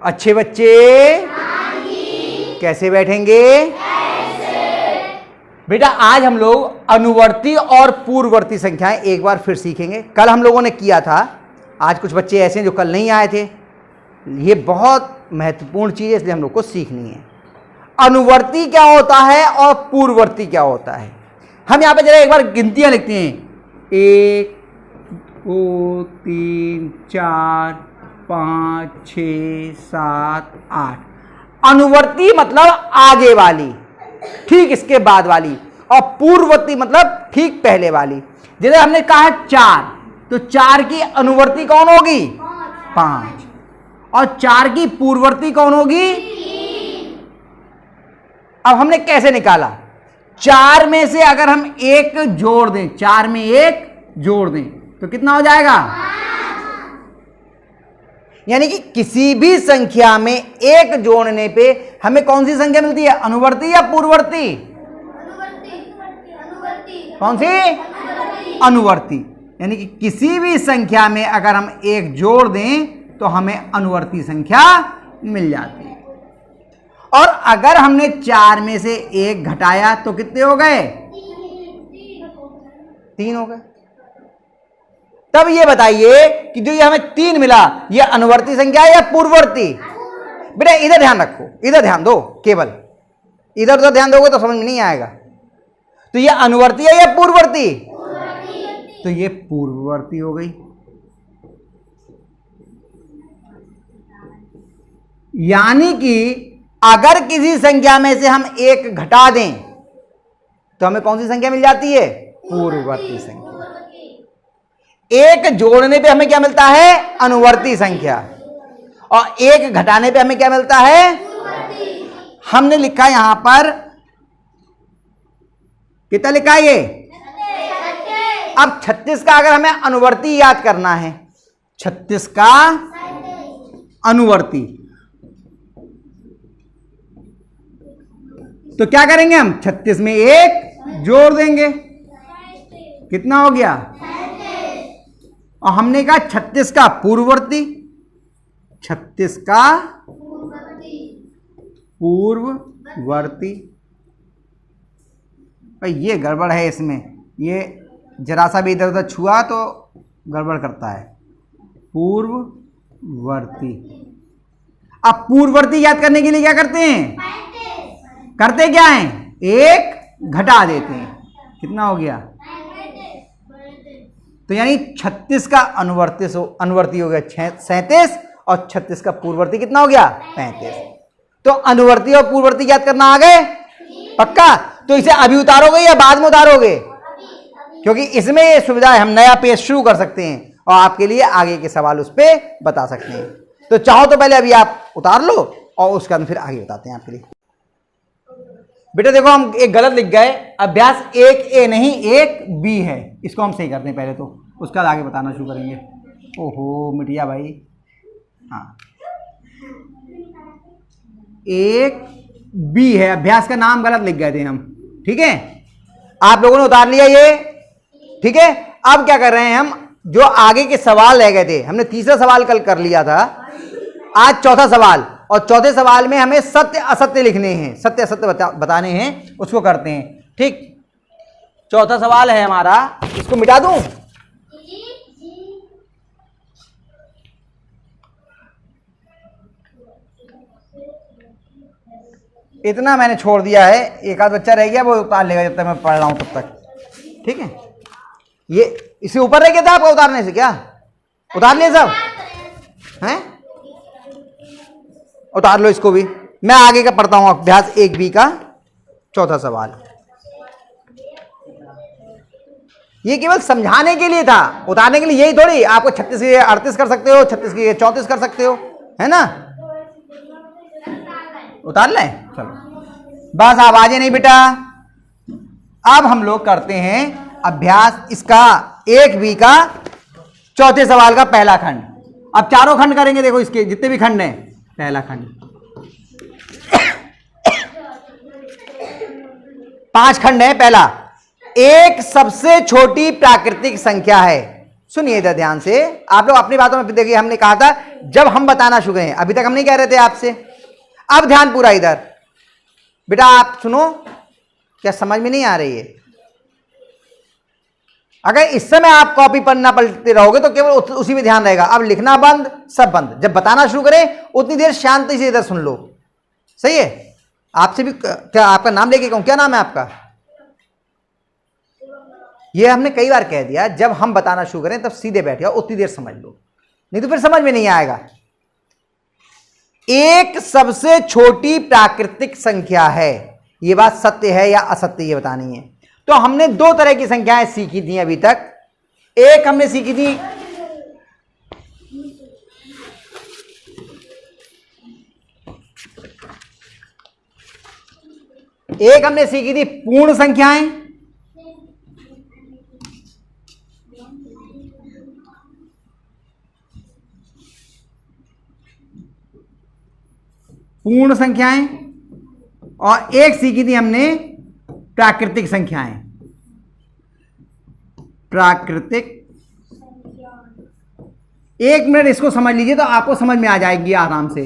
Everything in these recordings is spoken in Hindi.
अच्छे बच्चे कैसे बैठेंगे? बेटा आज हम लोग अनुवर्ती और पूर्ववर्ती संख्याएं एक बार फिर सीखेंगे। कल हम लोगों ने किया था, आज कुछ बच्चे ऐसे हैं जो कल नहीं आए थे। ये बहुत महत्वपूर्ण चीज है, इसलिए हम लोग को सीखनी है। अनुवर्ती क्या होता है और पूर्ववर्ती क्या होता है। हम यहां पे जरा एक बार गिनतियां लिखते हैं। 1 2 3 4 5 6 7 8। अनुवर्ती मतलब आगे वाली, ठीक इसके बाद वाली, और पूर्ववर्ती मतलब ठीक पहले वाली। जैसे हमने कहा 4, तो 4 की अनुवर्ती कौन होगी? 5। और 4 की पूर्ववर्ती कौन होगी? 3। अब हमने कैसे निकाला? 4 में से अगर हम 1 जोड़ दें, 4 में 1 जोड़ दें तो कितना हो जाएगा? 5। यानी कि किसी भी संख्या में 1 जोड़ने पे हमें कौन सी संख्या मिलती है? अनुवर्ती या पूर्ववर्ती? कौन सी? अनुवर्ती। यानी कि किसी भी संख्या में अगर हम 1 जोड़ दें तो हमें अनुवर्ती संख्या मिल जाती है। और अगर हमने 4 में से 1 घटाया तो कितने हो गए? 3 हो गए। तब ये बताइए कि जो ये हमें 3 मिला, ये अनुवर्ती संख्या है या पूर्ववर्ती? बेटा इधर ध्यान रखो, इधर ध्यान दो, केवल इधर उधर ध्यान दोगे तो समझ में नहीं आएगा। तो ये अनुवर्ती है या पूर्ववर्ती? तो ये पूर्ववर्ती हो गई। यानी कि अगर किसी संख्या में से हम 1 घटा दें तो हमें कौन सी संख्या मिल जाती है? पूर्ववर्ती संख्या। 1 जोड़ने पे हमें क्या मिलता है? अनुवर्ती संख्या। और 1 घटाने पे हमें क्या मिलता है? हमने लिखा यहां पर, कितना लिखा है ये? 36। अब 36 का अगर हमें अनुवर्ती याद करना है, 36 का अनुवर्ती, तो क्या करेंगे हम? 36 में 1 जोड़ देंगे, कितना हो गया? और हमने कहा 36 का पूर्ववर्ती, 36 का पूर्ववर्ती। ये गड़बड़ है इसमें, ये जरा सा भी इधर उधर छुआ तो गड़बड़ करता है। पूर्ववर्ती। अब पूर्ववर्ती याद करने के लिए क्या करते हैं? करते क्या हैं? 1 घटा देते हैं, कितना हो गया? तो यानी 36 का अनुवर्ती हो गया 37, और 36 का पूर्ववर्ती कितना हो गया? 35। तो अनुवर्ती और पूर्ववर्ती याद करना आ गए? पक्का? तो इसे अभी उतारोगे या बाद में उतारोगे? क्योंकि इसमें ये सुविधा है, हम नया पेज शुरू कर सकते हैं और आपके लिए आगे के सवाल उस पर बता सकते हैं। तो चाहो तो पहले अभी आप उतार लो और उसके बाद फिर आगे बताते हैं आपके लिए। बेटा देखो हम एक गलत लिख गए, अभ्यास 1A नहीं 1B है। इसको हम सही करते हैं पहले, तो उसके बाद आगे बताना शुरू करेंगे। ओहो मिटिया भाई, हाँ 1B है, अभ्यास का नाम गलत लिख गए थे हम। ठीक है, आप लोगों ने उतार लिया ये, ठीक है। अब क्या कर रहे हैं हम? जो आगे के सवाल रह गए थे, हमने तीसरा सवाल कल कर लिया था, आज चौथा सवाल, और चौथे सवाल में हमें सत्य असत्य लिखने हैं, सत्य असत्य बताने हैं, उसको करते हैं। ठीक, चौथा सवाल है हमारा, इसको मिटा दूं? इतना मैंने छोड़ दिया है, एक आध बच्चा रह गया, वो उतार लेगा जब तक मैं पढ़ रहा हूं तब तक। ठीक है, ये इसे ऊपर रह गया था आपका उतारने से, क्या उतार लिए सब हैं? उतार लो इसको भी। मैं आगे का पढ़ता हूं, अभ्यास 1B का चौथा सवाल। ये केवल समझाने के लिए था, उतारने के लिए यही थोड़ी। आपको 36 के 38 कर सकते हो, 36 के 34 कर सकते हो, है ना? उतार लें, चलो बस आप आजे नहीं बेटा। अब हम लोग करते हैं अभ्यास इसका 1B का चौथे सवाल का पहला खंड। अब चारों खंड करेंगे, देखो इसके जितने भी खंड हैं। पहला खंड 5 खंड है। पहला, एक सबसे छोटी प्राकृतिक संख्या है। सुनिए इधर ध्यान से, आप लोग अपनी बातों में देखिए। हमने कहा था जब हम बताना शुरू करें, अभी तक हम नहीं कह रहे थे आपसे। अब ध्यान पूरा इधर बेटा, आप सुनो, क्या समझ में नहीं आ रही है? अगर इस समय आप कॉपी पढ़ना पढ़ते रहोगे तो केवल उसी में ध्यान रहेगा। अब लिखना बंद, सब बंद। जब बताना शुरू करें उतनी देर शांति से इधर सुन लो, सही है? आपसे भी क्या आपका नाम लेके कहूं? क्या नाम है आपका? ये हमने कई बार कह दिया, जब हम बताना शुरू करें तब सीधे बैठ जाओ, उतनी देर समझ लो, नहीं तो फिर समझ में नहीं आएगा। एक सबसे छोटी प्राकृतिक संख्या है, यह बात सत्य है या असत्य ये बतानी है। तो हमने दो तरह की संख्याएं सीखी थी अभी तक। एक हमने सीखी थी पूर्ण संख्याएं, और एक सीखी थी हमने प्राकृतिक संख्याएं। एक मिनट इसको समझ लीजिए तो आपको समझ में आ जाएगी आराम से।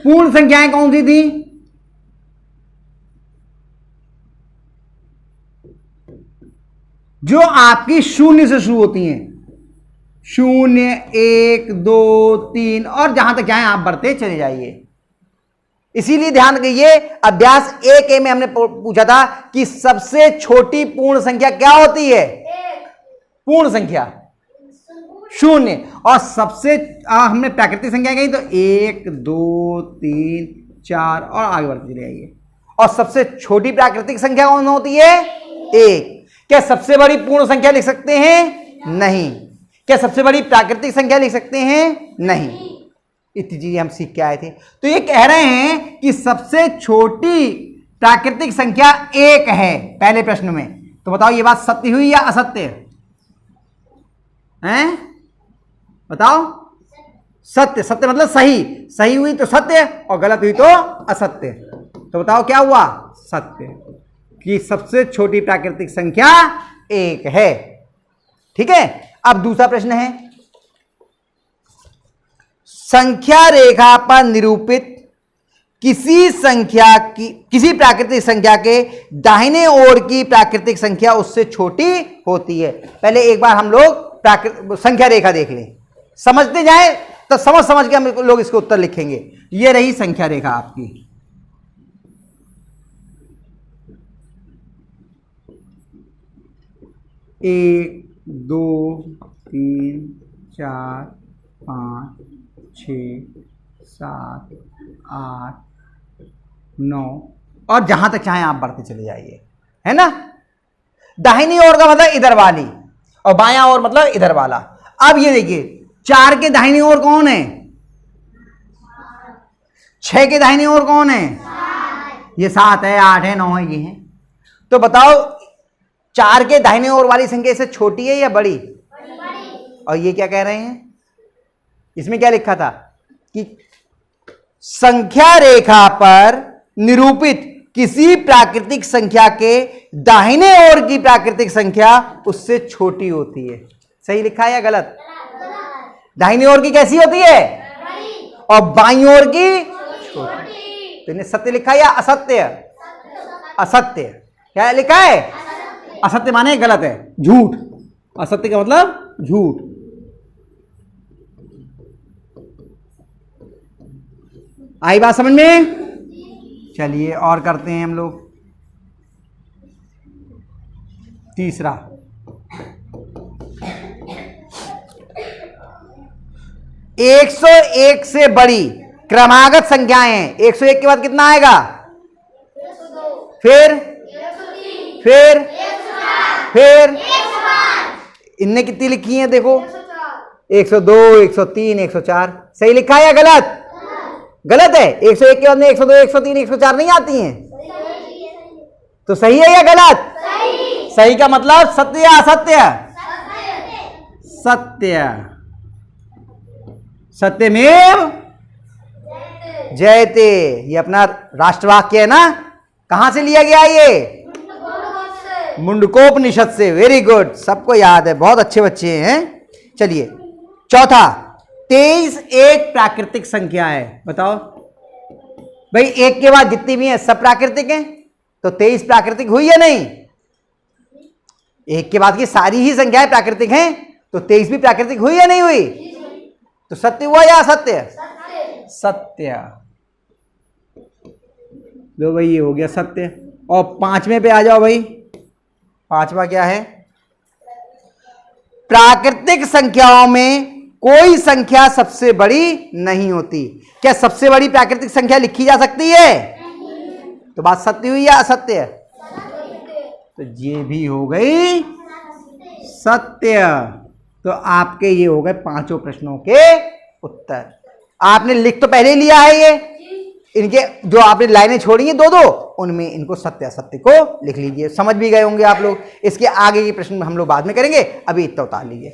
पूर्ण संख्याएं कौन सी थी? जो आपकी शून्य से शुरू होती हैं, 0, 1, 2, 3 और जहां तक जाए आप बढ़ते चले जाइए। इसीलिए ध्यान रखिए, अभ्यास 1A में हमने पूछा था कि सबसे छोटी पूर्ण संख्या क्या होती है? पूर्ण संख्या 0। और सबसे हमने प्राकृतिक संख्या कही तो 1, 2, 3, 4 और आगे बढ़ते चले जाइए। और सबसे छोटी प्राकृतिक संख्या कौन होती है? 1। क्या सबसे बड़ी पूर्ण संख्या लिख सकते हैं? नहीं। क्या सबसे बड़ी प्राकृतिक संख्या लिख सकते हैं? नहीं। इतनी चीजें हम सीख के आए थे। तो ये कह रहे हैं कि सबसे छोटी प्राकृतिक संख्या 1 है पहले प्रश्न में। तो बताओ ये बात सत्य हुई या असत्य है? बताओ। सत्य। सत्य मतलब सही। सही हुई तो सत्य और गलत हुई तो असत्य। तो बताओ क्या हुआ? सत्य, कि सबसे छोटी प्राकृतिक संख्या 1 है। ठीक है। अब दूसरा प्रश्न है, संख्या रेखा पर निरूपित किसी प्राकृतिक संख्या के दाहिने ओर की प्राकृतिक संख्या उससे छोटी होती है। पहले एक बार हम लोग संख्या रेखा देख लें, समझते जाएं तो समझ के हम लोग इसको उत्तर लिखेंगे। ये रही संख्या रेखा आपकी। एक, 2, 3, 4, 5, 6, 7, 8, 9 और जहां तक चाहे आप बढ़ते चले जाइए, है ना। दाहिनी ओर का मतलब इधर वाली और बायां ओर मतलब इधर वाला। अब ये देखिए, 4 के दाहिनी ओर कौन है? 6 के दाहिनी ओर कौन है? ये 7 है, 8 है, 9 है, ये है। तो बताओ 4 के दाहिने ओर वाली संख्या इससे छोटी है या बड़ी? और ये क्या कह रहे हैं? इसमें क्या लिखा था कि संख्या रेखा पर निरूपित किसी प्राकृतिक संख्या के दाहिने ओर की प्राकृतिक संख्या उससे छोटी होती है। सही लिखा है या गलत? दाहिनी ओर की कैसी होती है? और बाईं ओर की छोटी। तो इन्हें सत्य लिखा है या असत्य? असत्य। क्या लिखा है? असत्य माने गलत है, झूठ। असत्य का मतलब झूठ। आई बात समझ में? चलिए और करते हैं हम लोग। तीसरा, एक 101 से बड़ी क्रमागत संख्याएं हैं। 101 के बाद कितना आएगा? फिर इनने कितनी लिखी है देखो? 102, 103, 104। सही लिखा है या गलत? गलत है। 101 के बाद में 102, 103, 104 नहीं आती हैं। तो सही है या गलत? सही का मतलब सत्य या असत्य? सत्य। सत्यमेव जयते, ये अपना राष्ट्रवाक्य है ना। कहां से लिया गया ये? मुंडकोपनिषद से। वेरी गुड, सबको याद है, बहुत अच्छे बच्चे हैं। चलिए चौथा, 23 एक प्राकृतिक संख्या है। बताओ भाई, एक के बाद जितनी भी हैं सब प्राकृतिक हैं, तो 23 प्राकृतिक हुई या नहीं? एक के बाद की सारी ही संख्याएं प्राकृतिक हैं, तो 23 भी प्राकृतिक हुई या नहीं हुई? तो सत्य हुआ या असत्य? सत्य। लो भाई, ये हो गया सत्य। और पांचवें पे आ जाओ भाई। पांचवा क्या है? प्राकृतिक संख्याओं में कोई संख्या सबसे बड़ी नहीं होती। क्या सबसे बड़ी प्राकृतिक संख्या लिखी जा सकती है? तो बात सत्य हुई या असत्य? तो ये भी हो गई सत्य। तो आपके ये हो गए पांचों प्रश्नों के उत्तर। आपने लिख तो पहले ही लिया है, ये इनके जो आपने लाइनें छोड़ी हैं दो दो, उनमें इनको सत्य असत्य को लिख लीजिए। समझ भी गए होंगे आप लोग। इसके आगे के प्रश्न हम लोग बाद में करेंगे, अभी इतना उतार लीजिए।